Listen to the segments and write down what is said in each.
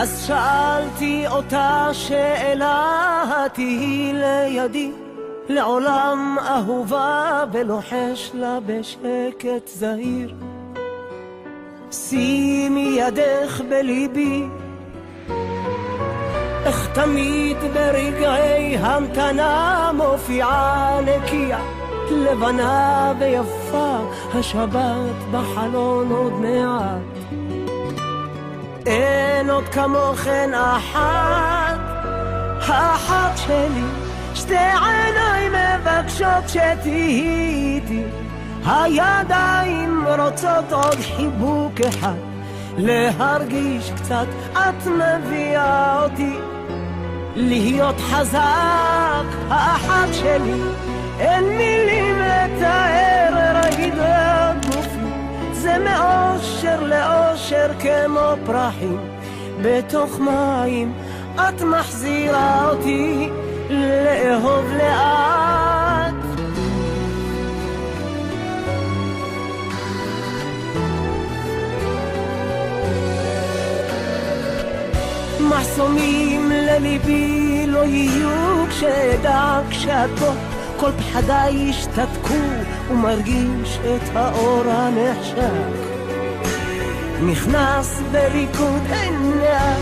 אז שאלתי אותה שאלה, תהי לידי לעולם אהובה, ולוחש לה בשקט זהיר, שימי ידך בליבי. איך תמיד ברגעי המתנה מופיעה נקייה, לבנה ויפה, השבת בחלון עוד מעט. אין עוד כמוכן אחת, האחת שלי, שתי עיניים מבקשות שתהיי איתי, הידיים רוצות עוד חיבוק אחד, להרגיש קצת את מביאה אותי, להיות חזק, האחת שלי, אין מילים לתאר, רגיד לגופי, זה מאושר לאושר כמו פרחים בתוך מים, את מחזירה אותי לאהוב לאט. מחסומים לליבי לא יהיו כשאדע כשאת פה, כל פחדיי ישתתקו ומרגיש את האור הנחשק, נכנס בריקוד עיניה.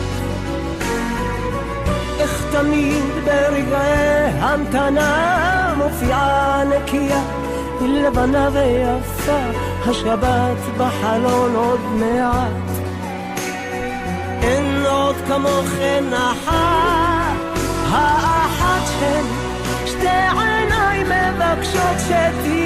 איך תמיד ברגעי המתנה מופיעה נקייה, לבנה ויפה, השבת בחלון עוד מעט. אין עוד כמוכן אחת, האחת שלי, שתי עיניים מבקשות שתהיי